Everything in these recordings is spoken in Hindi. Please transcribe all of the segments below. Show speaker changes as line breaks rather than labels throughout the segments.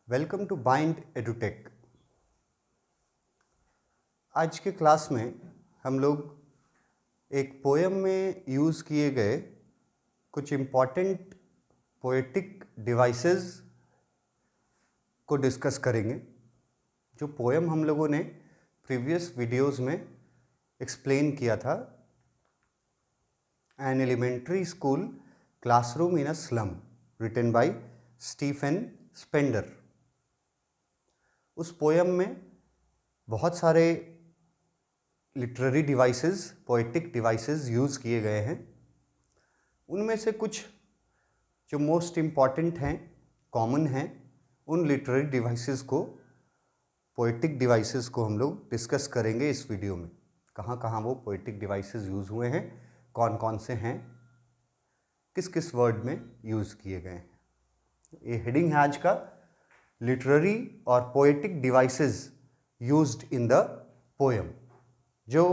Welcome to bind edutech. आज के क्लास में हम लोग एक पोएम में यूज़ किए गए कुछ इम्पॉर्टेंट पोएटिक डिवाइसेस को डिस्कस करेंगे। जो पोएम हम लोगों ने प्रीवियस वीडियोस में एक्सप्लेन किया था, an elementary school classroom in a slum, written by Stephen Spender. उस पोएम में बहुत सारे literary devices, poetic devices use किए गए हैं। उनमें से कुछ जो मोस्ट इम्पॉर्टेंट हैं, कॉमन हैं, उन लिटरेरी डिवाइसेस को, पोएटिक डिवाइसेस को हम लोग डिस्कस करेंगे इस वीडियो में। कहाँ कहाँ वो पोएटिक डिवाइसेस यूज़ हुए हैं, कौन कौन से हैं, किस किस वर्ड में यूज़ किए गए हैं। ये हेडिंग है आज का, लिटरेरी और poetic devices used in the poem. जो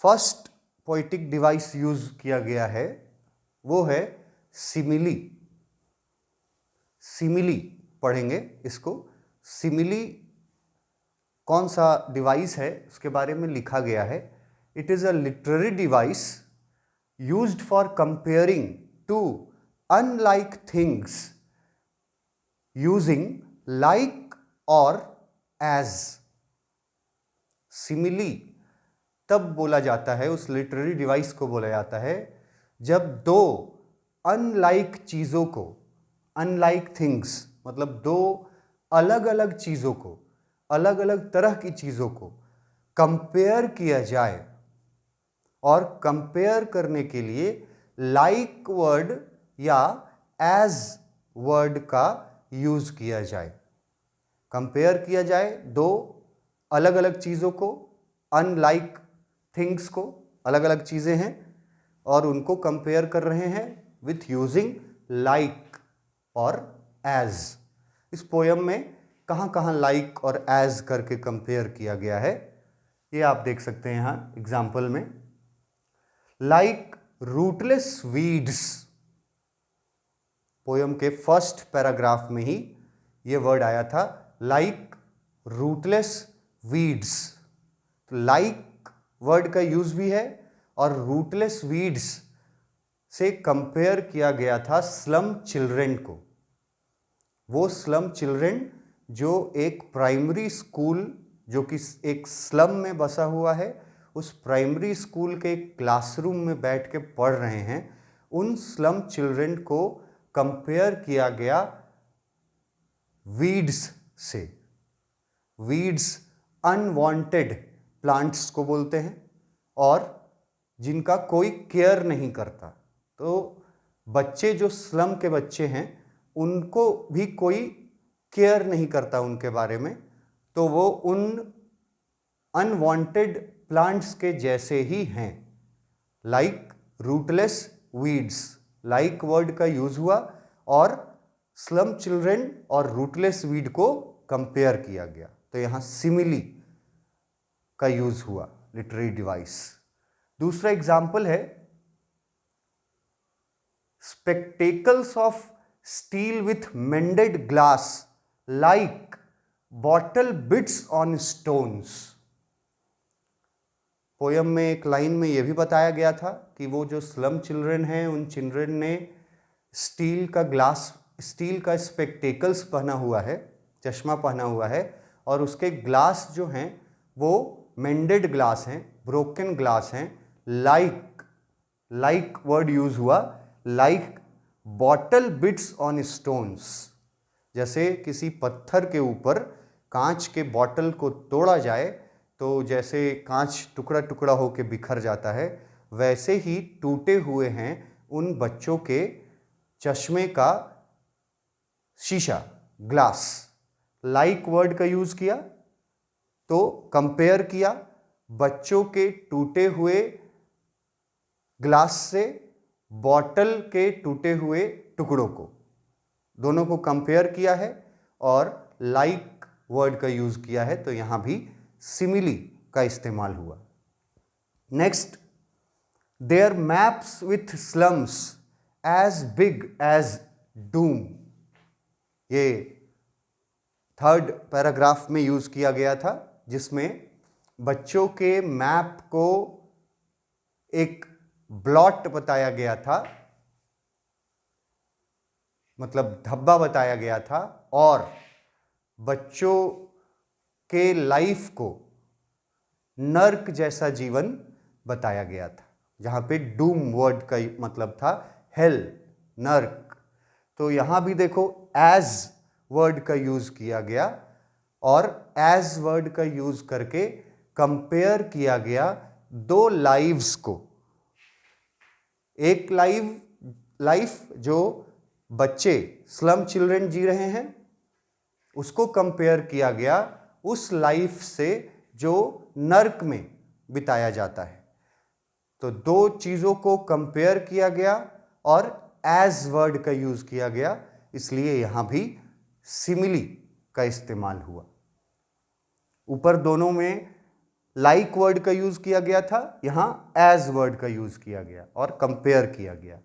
फर्स्ट पोएटिक डिवाइस यूज किया गया है वो है सिमिली। सिमिली पढ़ेंगे इसको। सिमिली कौन सा डिवाइस है उसके बारे में लिखा गया है। It is a literary device used for comparing two unlike things using like और एज। सिमिली तब बोला जाता है, उस लिटरेरी डिवाइस को बोला जाता है जब दो अनलाइक चीज़ों को, अनलाइक थिंग्स मतलब दो अलग अलग चीज़ों को, अलग अलग तरह की चीज़ों को कंपेयर किया जाए, और कंपेयर करने के लिए लाइक वर्ड या एज वर्ड का यूज़ किया जाए। कंपेयर किया जाए दो अलग अलग चीज़ों को, अनलाइक थिंग्स को, अलग अलग चीज़ें हैं और उनको कंपेयर कर रहे हैं विथ यूजिंग लाइक और एज। इस पोएम में कहाँ कहाँ लाइक और एज करके कंपेयर किया गया है ये आप देख सकते हैं यहाँ एग्जाम्पल में। लाइक रूटलेस वीड्स, पोएम के फर्स्ट पैराग्राफ में ही ये वर्ड आया था, लाइक रूटलेस वीड्स। तो लाइक वर्ड का यूज भी है और रूटलेस वीड्स से कंपेयर किया गया था स्लम चिल्ड्रेन को। वो स्लम चिल्ड्रेन जो एक प्राइमरी स्कूल, जो कि एक स्लम में बसा हुआ है, उस प्राइमरी स्कूल के क्लासरूम में बैठ के पढ़ रहे हैं, उन स्लम चिल्ड्रेन को कंपेयर किया गया वीड्स से। वीड्स अनवांटेड प्लांट्स को बोलते हैं और जिनका कोई केयर नहीं करता। तो बच्चे जो स्लम के बच्चे हैं उनको भी कोई केयर नहीं करता उनके बारे में, तो वो उन अनवांटेड प्लांट्स के जैसे ही हैं। Like rootless weeds, like word का यूज हुआ और स्लम चिल्ड्रेन और रूटलेस वीड को कंपेयर किया गया, तो यहां सिमिली का यूज हुआ लिटरेरी डिवाइस। दूसरा एग्जाम्पल है spectacles of steel with मेंडेड glass like bottle beads on stones. Poem में एक लाइन में यह भी बताया गया था कि वो जो स्लम चिल्ड्रन हैं उन चिल्ड्रन ने स्टील का ग्लास, स्टील का स्पेक्टेकल्स पहना हुआ है, चश्मा पहना हुआ है, और उसके ग्लास जो हैं वो मेंडेड ग्लास हैं, ब्रोकन ग्लास हैं। लाइक, लाइक वर्ड यूज हुआ, like bottle beads on stones, जैसे किसी पत्थर के ऊपर कांच के बॉटल को तोड़ा जाए तो जैसे कांच टुकड़ा टुकड़ा होकर बिखर जाता है, वैसे ही टूटे हुए हैं उन बच्चों के चश्मे का शीशा, ग्लास। लाइक वर्ड का यूज किया तो कंपेयर किया बच्चों के टूटे हुए ग्लास से बॉटल के टूटे हुए टुकड़ों को, दोनों को कंपेयर किया है और लाइक वर्ड का यूज किया है, तो यहां भी सिमिली का इस्तेमाल हुआ। Next, their maps with slums as big as doom. ये थर्ड पैराग्राफ में यूज किया गया था, जिसमें बच्चों के मैप को एक ब्लॉट बताया गया था, मतलब धब्बा बताया गया था, और बच्चों के लाइफ को नर्क जैसा जीवन बताया गया था, जहां पे डूम वर्ड का मतलब था हेल, नर्क। तो यहां भी देखो एज वर्ड का यूज किया गया, और एज वर्ड का यूज करके कंपेयर किया गया दो लाइव्स को। एक लाइफ जो बच्चे स्लम चिल्ड्रन जी रहे हैं, उसको कंपेयर किया गया उस लाइफ से जो नर्क में बिताया जाता है। तो दो चीजों को कंपेयर किया गया और एज वर्ड का यूज किया गया, इसलिए यहां भी सिमिली का इस्तेमाल हुआ। ऊपर दोनों में लाइक वर्ड का यूज किया गया था, यहां एज वर्ड का यूज किया गया और कंपेयर किया गया।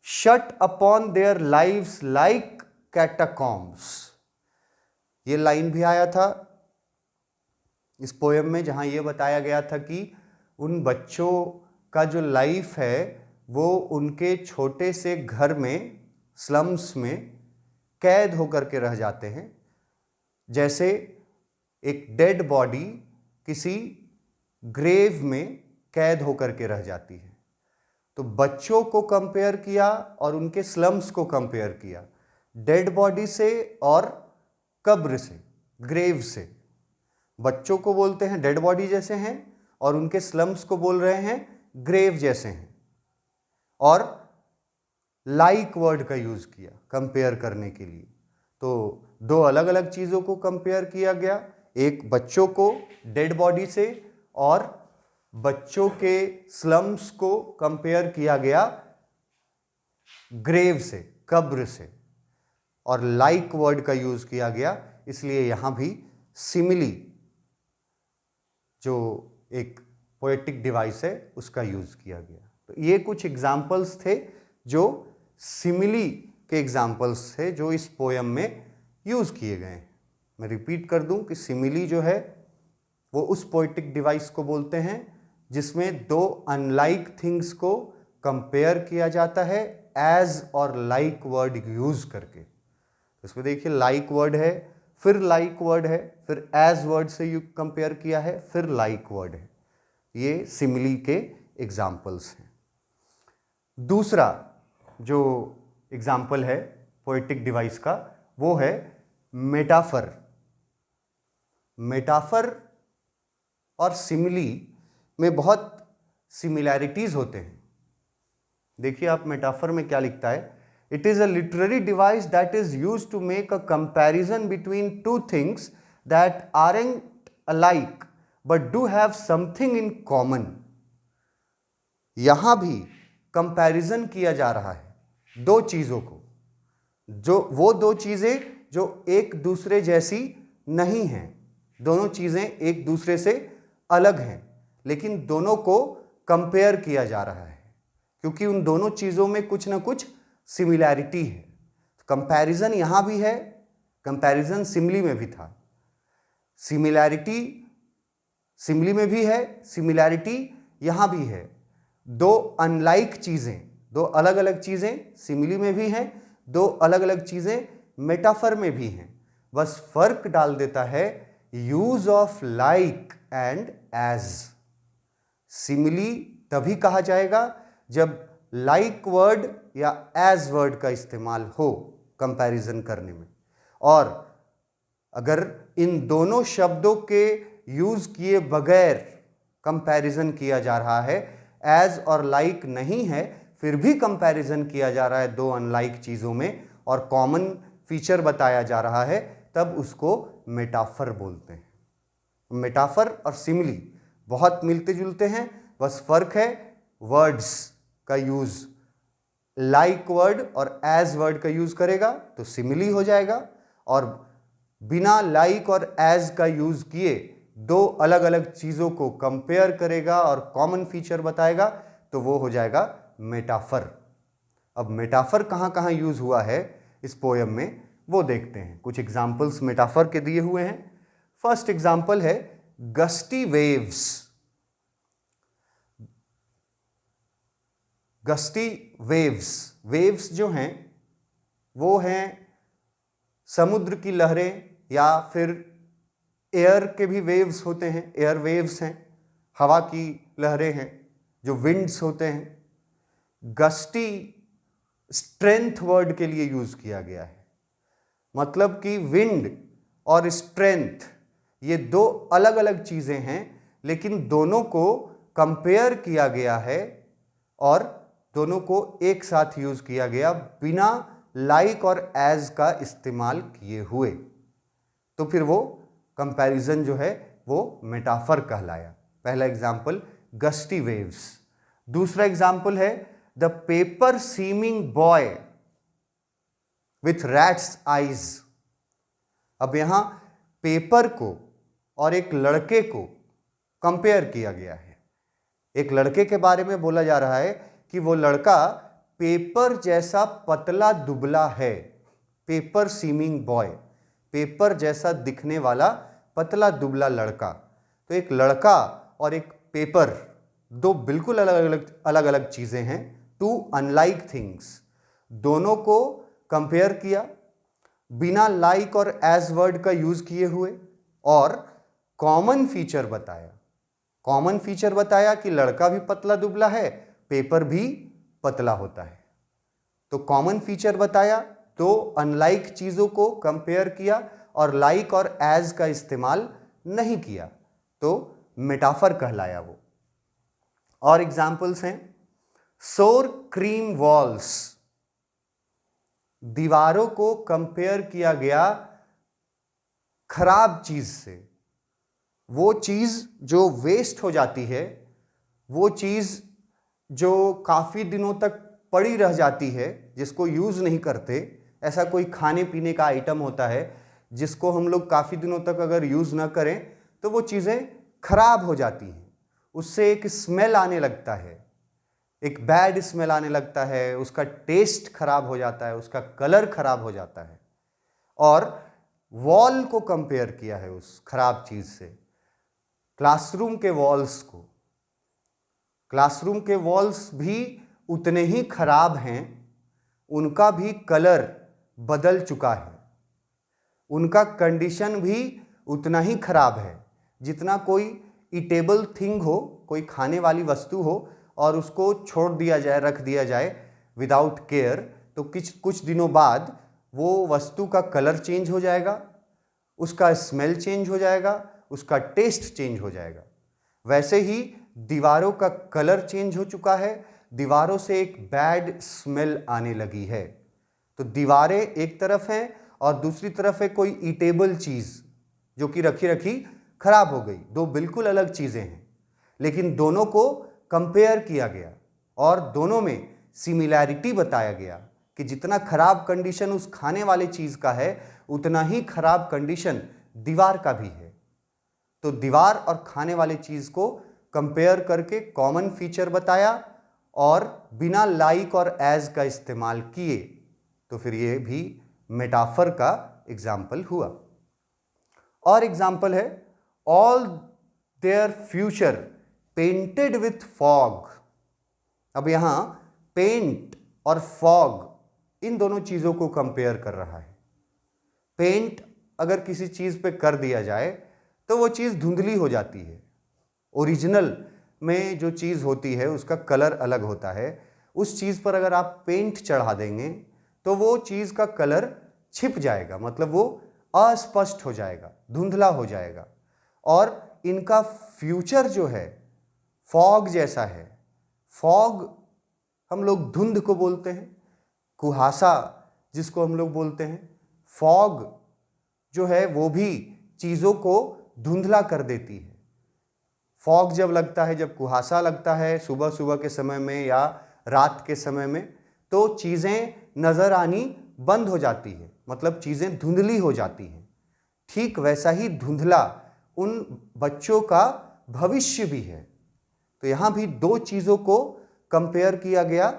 Shut upon their lives like catacombs, ये लाइन भी आया था इस पोयम में, जहां यह बताया गया था कि उन बच्चों का जो लाइफ है वो उनके छोटे से घर में, स्लम्स में कैद होकर के रह जाते हैं, जैसे एक डेड बॉडी किसी ग्रेव में कैद होकर के रह जाती है। तो बच्चों को कंपेयर किया और उनके स्लम्स को कंपेयर किया, डेड बॉडी से और कब्र से, ग्रेव से। बच्चों को बोलते हैं डेड बॉडी जैसे हैं, और उनके स्लम्स को बोल रहे हैं ग्रेव जैसे हैं। और लाइक वर्ड का यूज किया कंपेयर करने के लिए। तो दो अलग अलग चीजों को कंपेयर किया गया, एक बच्चों को डेड बॉडी से और बच्चों के स्लम्स को कंपेयर किया गया ग्रेव से, कब्र से। और लाइक वर्ड का यूज किया गया, इसलिए यहां भी सिमिली जो एक पोएटिक डिवाइस है उसका यूज किया गया। तो ये कुछ एग्जाम्पल्स थे जो सिमिली के एग्जाम्पल्स थे जो इस पोयम में यूज किए गए हैं। मैं रिपीट कर दूं कि सिमिली जो है वो उस पोएटिक डिवाइस को बोलते हैं जिसमें दो अनलाइक थिंग्स को कंपेयर किया जाता है एज और लाइक वर्ड यूज करके। इसमें देखिए लाइक वर्ड है, फिर लाइक वर्ड है, फिर एज वर्ड से यू कंपेयर किया है, फिर लाइक वर्ड है। ये सिमिली के एग्जाम्पल्स हैं। दूसरा जो एग्जाम्पल है पोएटिक डिवाइस का वो है मेटाफर। मेटाफर और सिमिली में बहुत सिमिलैरिटीज होते हैं। देखिए आप मेटाफर में क्या लिखता है, it is a literary device that is used to make a comparison between two things that aren't alike but do have something in common. यहां भी कंपैरिजन किया जा रहा है दो चीजों को, जो वो दो चीजें जो एक दूसरे जैसी नहीं हैं, दोनों चीजें एक दूसरे से अलग हैं, लेकिन दोनों को कंपेयर किया जा रहा है क्योंकि उन दोनों चीजों में कुछ ना कुछ सिमिलैरिटी है। कंपैरिजन यहां भी है, कंपैरिजन सिमिली में भी था, सिमिलैरिटी सिमिली में भी है, सिमिलैरिटी यहां भी है। दो अनलाइक चीजें, दो अलग अलग चीजें सिमिली में भी हैं, दो अलग अलग चीजें मेटाफर में भी हैं। बस फर्क डाल देता है use of like and as. Simile तभी कहा जाएगा जब लाइक वर्ड या एज वर्ड का इस्तेमाल हो कंपैरिजन करने में, और अगर इन दोनों शब्दों के यूज किए बगैर कंपैरिजन किया जा रहा है, एज और लाइक नहीं है, फिर भी कंपैरिजन किया जा रहा है दो अनलाइक चीजों में और कॉमन फीचर बताया जा रहा है, तब उसको मेटाफर बोलते हैं। मेटाफर और सिमिली बहुत मिलते जुलते हैं, बस फर्क है वर्ड्स का यूज। लाइक वर्ड और एज वर्ड का यूज करेगा तो सिमिली हो जाएगा, और बिना लाइक और एज का यूज किए दो अलग अलग चीजों को कंपेयर करेगा और कॉमन फीचर बताएगा तो वो हो जाएगा मेटाफर। अब मेटाफर कहां कहां यूज हुआ है इस पोयम में, वो देखते हैं। कुछ एग्जाम्पल्स मेटाफर के दिए हुए हैं। फर्स्ट एग्जाम्पल है gusty waves. Gusty waves, waves जो हैं वो हैं समुद्र की लहरें, या फिर एयर के भी वेव्स होते हैं, एयर वेव्स हैं, हवा की लहरें हैं जो विंड्स होते हैं। गस्टी स्ट्रेंथ वर्ड के लिए यूज किया गया है, मतलब कि विंड और स्ट्रेंथ ये दो अलग अलग चीजें हैं, लेकिन दोनों को कंपेयर किया गया है और दोनों को एक साथ यूज किया गया बिना लाइक और एज का इस्तेमाल किए हुए। तो फिर वो कंपैरिजन जो है वो मेटाफर कहलाया। पहला एग्जाम्पल गस्टी वेव्स। दूसरा एग्जाम्पल है the paper seeming boy with rat's eyes. अब यहां पेपर को और एक लड़के को कंपेयर किया गया है। एक लड़के के बारे में बोला जा रहा है कि वो लड़का पेपर जैसा पतला दुबला है। पेपर सीमिंग बॉय, पेपर जैसा दिखने वाला पतला दुबला लड़का। तो एक लड़का और एक पेपर दो बिल्कुल अलग अलग चीजें हैं, टू अनलाइक थिंग्स। दोनों को कंपेयर किया बिना लाइक और एज वर्ड का यूज किए हुए, और कॉमन फीचर बताया। कॉमन फीचर बताया कि लड़का भी पतला दुबला है, पेपर भी पतला होता है। तो कॉमन फीचर बताया, तो अनलाइक चीजों को कंपेयर किया और लाइक और एज का इस्तेमाल नहीं किया, तो मेटाफर कहलाया वो। और एग्जाम्पल्स हैं सोर क्रीम वॉल्स। दीवारों को कंपेयर किया गया खराब चीज से। वो चीज जो वेस्ट हो जाती है, वो चीज जो काफी दिनों तक पड़ी रह जाती है, जिसको यूज नहीं करते। ऐसा कोई खाने पीने का आइटम होता है जिसको हम लोग काफी दिनों तक अगर यूज ना करें तो वो चीजें खराब हो जाती हैं, उससे एक स्मेल आने लगता है, एक बैड स्मेल आने लगता है, उसका टेस्ट खराब हो जाता है, उसका कलर खराब हो जाता है। और वॉल को कंपेयर किया है उस खराब चीज से, क्लासरूम के वॉल्स को। क्लासरूम के वॉल्स भी उतने ही खराब हैं, उनका भी कलर बदल चुका है, उनका कंडीशन भी उतना ही खराब है जितना कोई ईटेबल थिंग हो, कोई खाने वाली वस्तु हो और उसको छोड़ दिया जाए, रख दिया जाए विदाउट केयर, तो कुछ दिनों बाद वो वस्तु का कलर चेंज हो जाएगा, उसका स्मेल चेंज हो जाएगा, उसका टेस्ट चेंज हो जाएगा। वैसे ही दीवारों का कलर चेंज हो चुका है, दीवारों से एक बैड स्मेल आने लगी है। तो दीवारें एक तरफ हैं और दूसरी तरफ है कोई ईटेबल चीज जो कि रखी रखी खराब हो गई। दो बिल्कुल अलग चीजें हैं, लेकिन दोनों को कंपेयर किया गया और दोनों में सिमिलैरिटी बताया गया कि जितना खराब कंडीशन उस खाने वाले चीज का है, उतना ही खराब कंडीशन दीवार का भी है। तो दीवार और खाने वाले चीज को कंपेयर करके कॉमन फीचर बताया और बिना लाइक और एज का इस्तेमाल किए, तो फिर ये भी मेटाफर का एग्जाम्पल हुआ। और एग्जाम्पल है all their future painted with fog. अब यहां पेंट और फॉग इन दोनों चीजों को कंपेयर कर रहा है। पेंट अगर किसी चीज पे कर दिया जाए तो वो चीज धुंधली हो जाती है। ओरिजिनल में जो चीज होती है उसका कलर अलग होता है, उस चीज पर अगर आप पेंट चढ़ा देंगे तो वो चीज का कलर छिप जाएगा, मतलब वो अस्पष्ट हो जाएगा, धुंधला हो जाएगा। और इनका फ्यूचर जो है फॉग जैसा है। फॉग हम लोग धुंध को बोलते हैं, कुहासा जिसको हम लोग बोलते हैं। फॉग जो है वो भी चीजों को धुंधला कर देती है। फॉग जब लगता है, जब कुहासा लगता है सुबह सुबह के समय में या रात के समय में, तो चीजें नजर आनी बंद हो जाती है, मतलब चीजें धुंधली हो जाती हैं। ठीक वैसा ही धुंधला उन बच्चों का भविष्य भी है। तो यहां भी दो चीजों को कंपेयर किया गया,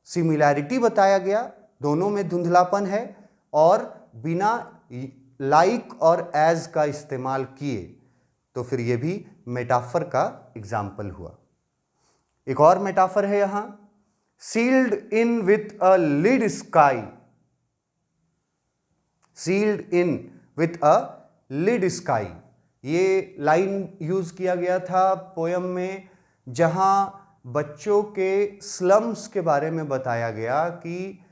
सिमिलैरिटी बताया गया, दोनों में धुंधलापन है और बिना लाइक और एज का इस्तेमाल किए, तो फिर ये भी मेटाफर का एग्जाम्पल हुआ। एक और मेटाफर है यहां, sealed in with a lid sky. Sealed in with a lid sky, ये लाइन यूज किया गया था पोयम में, जहां बच्चों के स्लम्स के बारे में बताया गया कि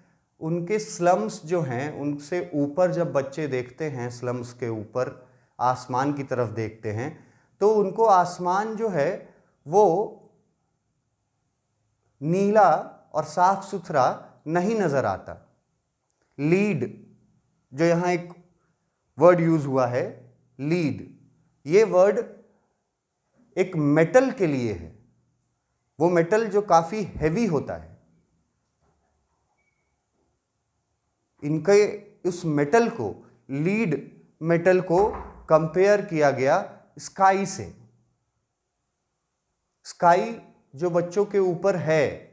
उनके स्लम्स जो हैं, उनसे ऊपर जब बच्चे देखते हैं, स्लम्स के ऊपर आसमान की तरफ देखते हैं, तो उनको आसमान जो है वो नीला और साफ सुथरा नहीं नजर आता। लीड, जो यहां एक वर्ड यूज हुआ है, लीड, ये वर्ड एक मेटल के लिए है, वो मेटल जो काफी हैवी होता है। इनके उस मेटल को, लीड मेटल को कंपेयर किया गया स्काई से। स्काई जो बच्चों के ऊपर है,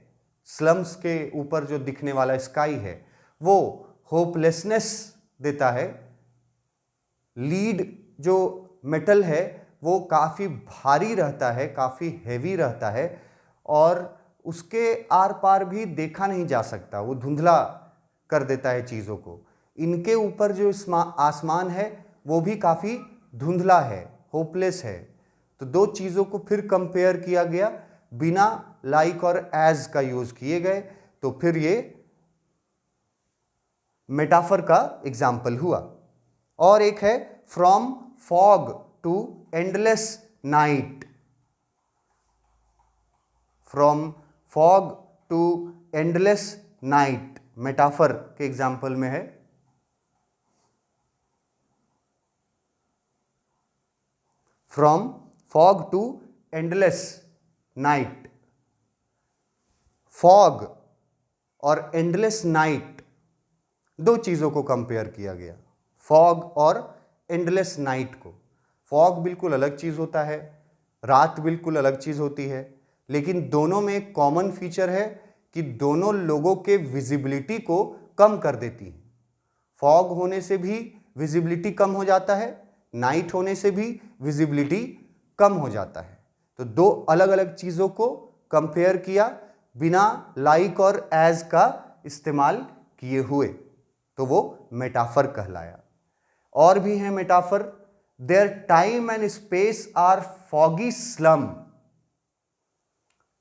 स्लम्स के ऊपर जो दिखने वाला स्काई है, वो होपलेसनेस देता है। लीड जो मेटल है वो काफ़ी भारी रहता है, काफ़ी हैवी रहता है, और उसके आर पार भी देखा नहीं जा सकता, वो धुंधला कर देता है चीज़ों को। इनके ऊपर जो आसमान है वो भी काफ़ी धुंधला है, होपलेस है। तो दो चीज़ों को फिर कंपेयर किया गया, बिना लाइक और एज का यूज किए गए, तो फिर ये मेटाफर का एग्जाम्पल हुआ। और एक है from fog to endless night. From fog to endless night metaphor के एग्जाम्पल में है। From fog to endless night, fog और एंडलेस नाइट, दो चीजों को कंपेयर किया गया, फॉग और एंडलेस नाइट को। फॉग बिल्कुल अलग चीज होता है, रात बिल्कुल अलग चीज होती है, लेकिन दोनों में एक कॉमन फीचर है कि दोनों लोगों के विजिबिलिटी को कम कर देती है। फॉग होने से भी विजिबिलिटी कम हो जाता है, नाइट होने से भी विजिबिलिटी कम हो जाता है। तो दो अलग अलग चीजों को कंपेयर किया बिना लाइक और एज का इस्तेमाल किए हुए, तो वो मेटाफर कहलाया। और भी हैं metaphor, their time and space are foggy slum.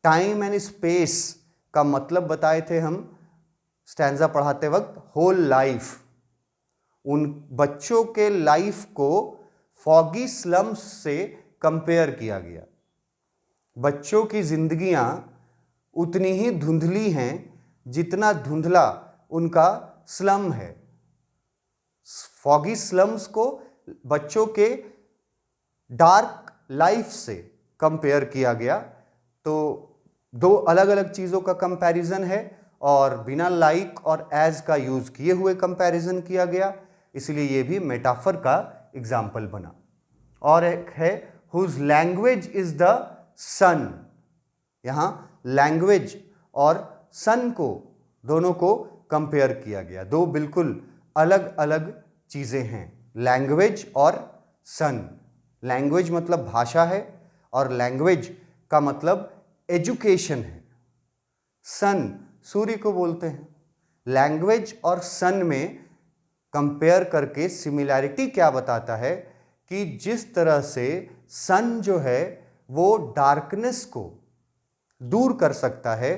Time and space का मतलब बताए थे हम स्टैंजा पढ़ाते वक्त, होल लाइफ। उन बच्चों के लाइफ को फॉगी स्लम्स से कंपेयर किया गया। बच्चों की जिंदगियां उतनी ही धुंधली हैं जितना धुंधला उनका स्लम है। फॉगी स्लम्स को बच्चों के डार्क लाइफ से कंपेयर किया गया। तो दो अलग अलग चीजों का कंपैरिजन है और बिना लाइक और एज का यूज किए हुए कंपैरिजन किया गया, इसलिए यह भी मेटाफर का एग्जाम्पल बना। और एक है हुज लैंग्वेज इज द सन। यहां लैंग्वेज और सन को, दोनों को कंपेयर किया गया। दो बिल्कुल अलग अलग चीजें हैं, लैंग्वेज और सन। लैंग्वेज मतलब भाषा है और लैंग्वेज का मतलब एजुकेशन है। सन सूर्य को बोलते हैं। लैंग्वेज और सन में कंपेयर करके सिमिलैरिटी क्या बताता है कि जिस तरह से सन जो है वो डार्कनेस को दूर कर सकता है,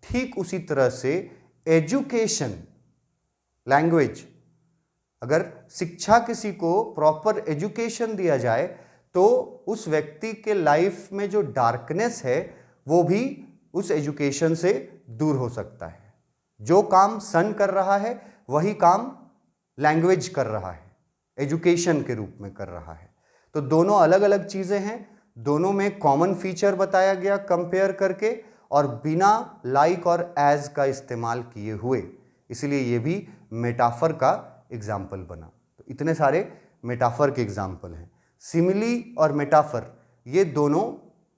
ठीक उसी तरह से एजुकेशन, लैंग्वेज, अगर शिक्षा किसी को प्रॉपर एजुकेशन दिया जाए तो उस व्यक्ति के लाइफ में जो डार्कनेस है वो भी उस एजुकेशन से दूर हो सकता है। जो काम सन कर रहा है वही काम लैंग्वेज कर रहा है, एजुकेशन के रूप में कर रहा है। तो दोनों अलग अलग चीजें हैं, दोनों में कॉमन फीचर बताया गया कंपेयर करके और बिना लाइक और एज का इस्तेमाल किए हुए, इसलिए ये भी मेटाफर का एग्जाम्पल बना। तो इतने सारे मेटाफर के एग्जाम्पल हैं। सिमिली और मेटाफर ये दोनों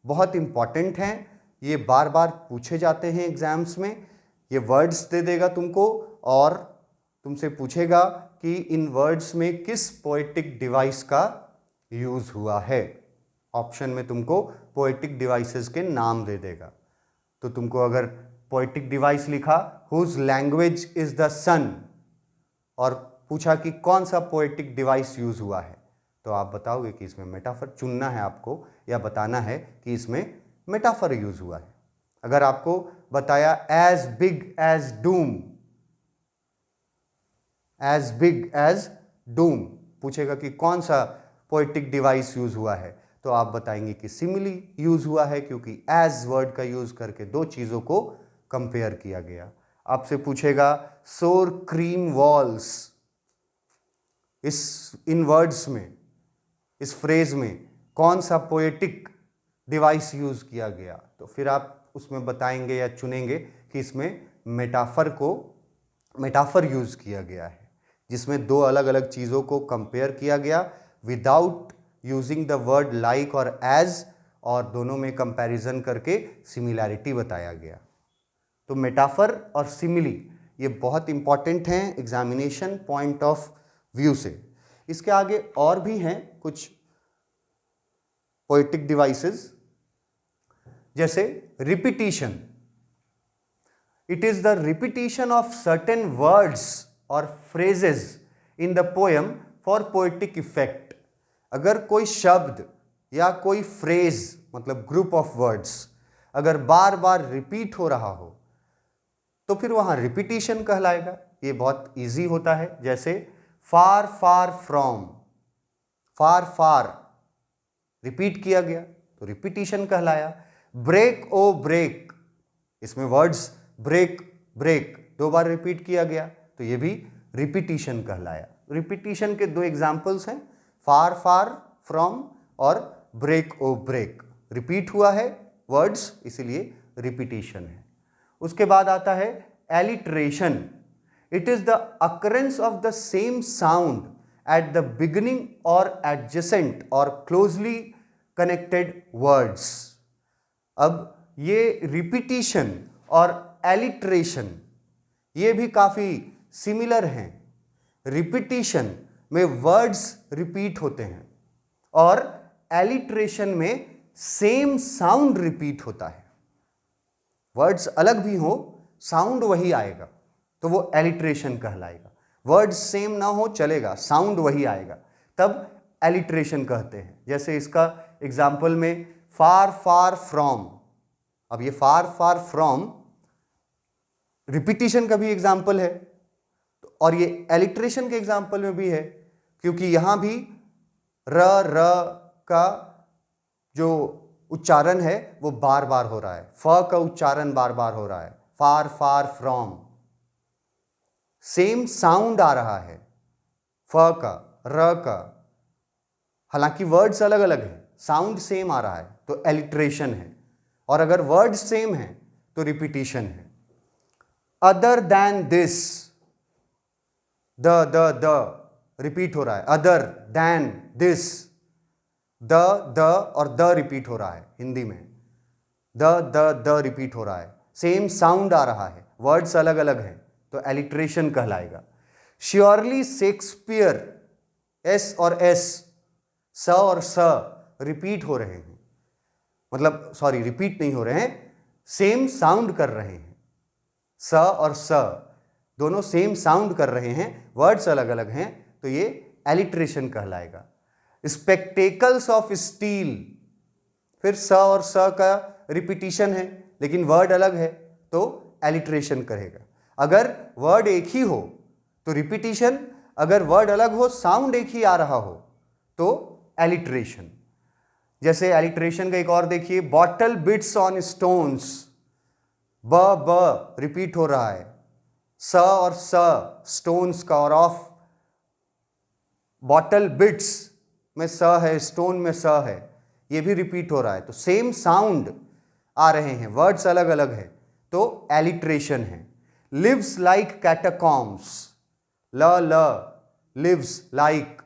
बहुत इंपॉर्टेंट हैं, ये बार बार पूछे जाते हैं एग्जाम्स में। ये वर्ड्स दे देगा तुमको और तुमसे पूछेगा कि इन वर्ड्स में किस पोएटिक डिवाइस का यूज हुआ है। ऑप्शन में तुमको पोएटिक डिवाइसेस के नाम दे देगा। तो तुमको अगर पोएटिक डिवाइस लिखा हुज लैंग्वेज इज द सन और पूछा कि कौन सा पोएटिक डिवाइस यूज हुआ है, तो आप बताओगे कि इसमें मेटाफर चुनना है आपको या बताना है कि इसमें मेटाफर यूज हुआ है। अगर आपको बताया as big as doom, as big as doom, पूछेगा कि कौन सा पोएटिक डिवाइस यूज हुआ है, तो आप बताएंगे कि सिमिली यूज हुआ है, क्योंकि एज वर्ड का यूज करके दो चीजों को कंपेयर किया गया। आपसे पूछेगा सोर क्रीम वॉल्स, इन वर्ड्स में, इस फ्रेज में कौन सा पोएटिक डिवाइस यूज किया गया, तो फिर आप उसमें बताएंगे या चुनेंगे कि इसमें मेटाफर यूज किया गया है, जिसमें दो अलग अलग चीजों को कंपेयर किया गया without using the word like और एज, और दोनों में कंपैरिजन करके सिमिलैरिटी बताया गया। तो मेटाफर और सिमिली ये बहुत इंपॉर्टेंट हैं एग्जामिनेशन पॉइंट ऑफ व्यू से। इसके आगे और भी हैं कुछ पोएटिक डिवाइसेस, जैसे repetition. It is the repetition of certain words और phrases in the poem for poetic effect. अगर कोई शब्द या कोई फ्रेज मतलब ग्रुप ऑफ वर्ड्स अगर बार बार रिपीट हो रहा हो तो फिर वहां रिपीटिशन कहलाएगा। ये बहुत इजी होता है, जैसे फार far from, far far repeat किया गया तो रिपीटिशन कहलाया। ब्रेक ओ ब्रेक, इसमें वर्ड्स ब्रेक ब्रेक दो बार रिपीट किया गया तो ये भी रिपीटिशन कहलाया। रिपीटिशन के दो एग्जाम्पल्स हैं, फार फार फ्रॉम और ब्रेक ओ ब्रेक। रिपीट हुआ है वर्ड्स इसीलिए रिपीटिशन है। उसके बाद आता है alliteration. It is the occurrence of the same sound at the beginning और एडजेसेंट और क्लोजली कनेक्टेड वर्ड्स। अब ये रिपीटिशन और एलिट्रेशन ये भी काफी सिमिलर हैं। रिपीटिशन में वर्ड्स रिपीट होते हैं और एलिट्रेशन में सेम साउंड रिपीट होता है। वर्ड्स अलग भी हो साउंड वही आएगा तो वो एलिट्रेशन कहलाएगा। वर्ड्स सेम ना हो चलेगा, साउंड वही आएगा, तब एलिट्रेशन कहते हैं। जैसे इसका एग्जाम्पल में फार फार फ्रॉम, अब ये फार फार फ्रॉम रिपीटिशन का भी एग्जाम्पल है और ये एलिट्रेशन के एग्जाम्पल में भी है, क्योंकि यहां भी र र का जो उच्चारण है वो बार बार हो रहा है, फ का उच्चारण बार बार हो रहा है। फार फार फ्रॉम सेम साउंड आ रहा है, फ का र का, हालांकि वर्ड्स अलग अलग हैं, साउंड सेम आ रहा है तो एलिट्रेशन है, और अगर वर्ड सेम है तो रिपीटिशन है। Other than this, the repeat हो रहा है, अदर देन दिस, द और द रिपीट हो रहा है हिंदी में, द रिपीट हो रहा है, सेम साउंड आ रहा है, वर्ड्स अलग अलग हैं तो एलिट्रेशन कहलाएगा। श्योरली शेक्सपियर, एस और एस, स और स रिपीट हो रहे हैं, मतलब सॉरी रिपीट नहीं हो रहे हैं, सेम साउंड कर रहे हैं। स और स दोनों सेम साउंड कर रहे हैं, वर्ड्स अलग अलग हैं तो ये एलिट्रेशन कहलाएगा। स्पेक्टेकल्स ऑफ स्टील, फिर स और स का रिपीटिशन है लेकिन वर्ड अलग है तो एलिट्रेशन करेगा। अगर वर्ड एक ही हो तो रिपीटिशन, अगर वर्ड अलग हो साउंड एक ही आ रहा हो तो एलिट्रेशन। जैसे एलिट्रेशन का एक और देखिए, बॉटल बिट्स ऑन स्टोन्स, ब रिपीट हो रहा है, स और स स्टोन्स का और ऑफ, बॉटल बिट्स में स है, स्टोन में स है, ये भी रिपीट हो रहा है तो सेम साउंड आ रहे हैं, वर्ड्स अलग अलग है तो एलिट्रेशन है। लिव्स लाइक कैटाकॉम्स, ल लिव्स लाइक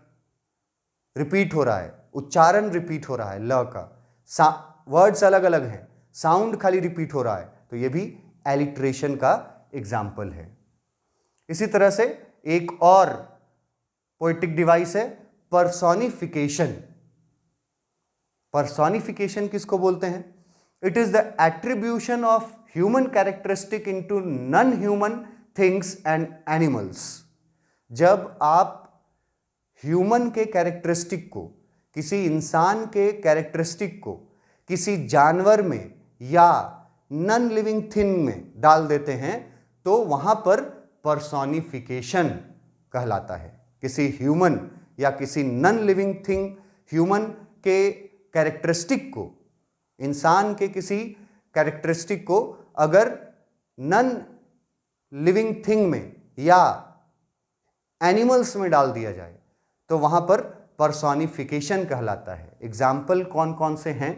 रिपीट हो रहा है, उच्चारण रिपीट हो रहा है ल का, वर्ड्स अलग अलग हैं, साउंड खाली रिपीट हो रहा है तो ये भी एलिट्रेशन का एग्जाम्पल है। इसी तरह से एक और पोएटिक डिवाइस है पर्सोनिफिकेशन। पर्सोनिफिकेशन किसको बोलते हैं? It is the attribution of human characteristic into non human things and animals. जब आप ह्यूमन के कैरेक्टरिस्टिक को, किसी इंसान के कैरेक्टरिस्टिक को किसी जानवर में या नॉन लिविंग थिंग में डाल देते हैं तो वहां पर पर्सोनिफिकेशन कहलाता है। किसी ह्यूमन या किसी नॉन लिविंग थिंग, ह्यूमन के कैरेक्टरिस्टिक को, इंसान के किसी कैरेक्टरिस्टिक को अगर नॉन लिविंग थिंग में या एनिमल्स में डाल दिया जाए तो वहां पर पर्सोनिफिकेशन कहलाता है। एग्जाम्पल कौन कौन से हैं?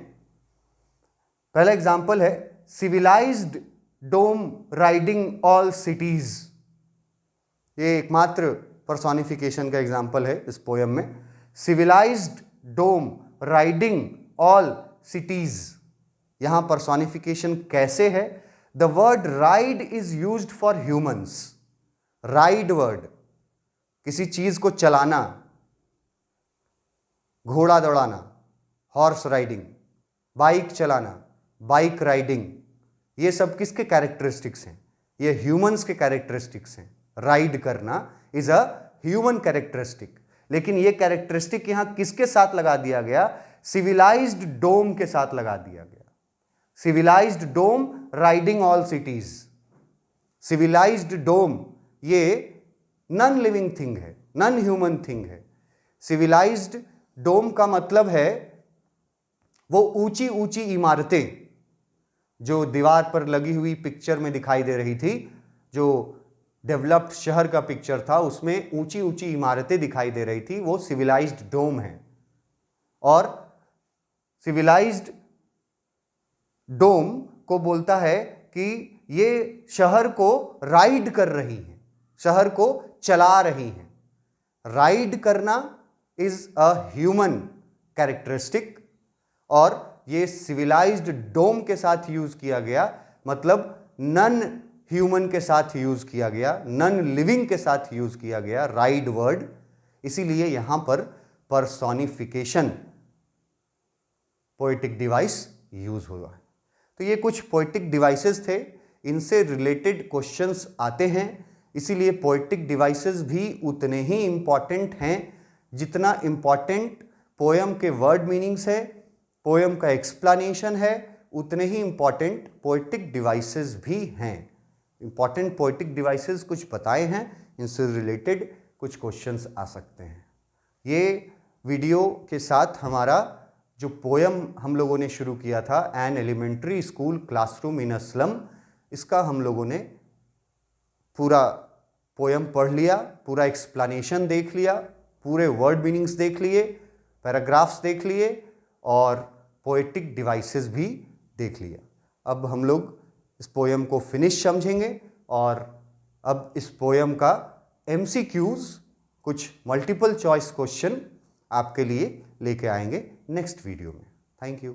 पहला एग्जाम्पल है सिविलाइज्ड डोम राइडिंग ऑल सिटीज। ये एकमात्र पर्सोनिफिकेशन का एग्जाम्पल है इस पोयम में। सिविलाइज्ड डोम राइडिंग ऑल सिटीज, यहां पर्सोनिफिकेशन कैसे है? The word ride is used for humans. Ride word, किसी चीज को चलाना, घोड़ा दौड़ाना, हॉर्स राइडिंग, बाइक चलाना, बाइक राइडिंग, ये सब किसके कैरेक्टरिस्टिक्स हैं? ये ह्यूमंस के कैरेक्टरिस्टिक्स हैं। राइड करना इज अ ह्यूमन कैरेक्टरिस्टिक। लेकिन ये कैरेक्टरिस्टिक यहां किसके साथ लगा दिया गया? सिविलाइज्ड डोम के साथ लगा दिया गया। सिविलाइज्ड डोम राइडिंग ऑल सिटीज। सिविलाइज्ड डोम ये नॉन लिविंग थिंग है, नॉन ह्यूमन थिंग है। सिविलाइज्ड डोम का मतलब है वो ऊंची ऊंची इमारतें जो दीवार पर लगी हुई पिक्चर में दिखाई दे रही थी, जो डेवलप्ड शहर का पिक्चर था, उसमें ऊंची ऊंची इमारतें दिखाई दे रही थी, वो सिविलाइज्ड डोम है। और सिविलाइज्ड डोम को बोलता है कि ये शहर को राइड कर रही है, शहर को चला रही है। राइड करना इज अ ह्यूमन कैरेक्टरिस्टिक और ये सिविलाइज्ड डोम के साथ यूज किया गया, मतलब नॉन ह्यूमन के साथ यूज किया गया, नॉन लिविंग के साथ यूज किया गया राइड वर्ड। इसीलिए यहां पर पर्सोनिफिकेशन पोएटिक डिवाइस यूज हुआ है। तो ये कुछ पोएटिक डिवाइसेस थे, इनसे रिलेटेड क्वेश्चंस आते हैं। इसीलिए पोएटिक डिवाइसेस भी उतने ही इंपॉर्टेंट हैं जितना इंपॉर्टेंट पोयम के वर्ड मीनिंग्स है, पोयम का एक्सप्लेनेशन है, उतने ही इंपॉर्टेंट पोएटिक डिवाइसेस भी हैं। इंपॉर्टेंट पोएटिक डिवाइसेस कुछ बताए हैं, इनसे रिलेटेड कुछ क्वेश्चंस आ सकते हैं। ये वीडियो के साथ हमारा जो पोयम हम लोगों ने शुरू किया था, an elementary school classroom in a slum, इसका हम लोगों ने पूरा पोयम पढ़ लिया, पूरा एक्सप्लेनेशन देख लिया, पूरे वर्ड मीनिंग्स देख लिए, पैराग्राफ्स देख लिए और पोएटिक डिवाइसेस भी देख लिया। अब हम लोग इस पोयम को फिनिश समझेंगे और अब इस पोयम का MCQs, कुछ मल्टीपल चॉइस क्वेश्चन आपके लिए लेके आएंगे नेक्स्ट वीडियो में। Thank you.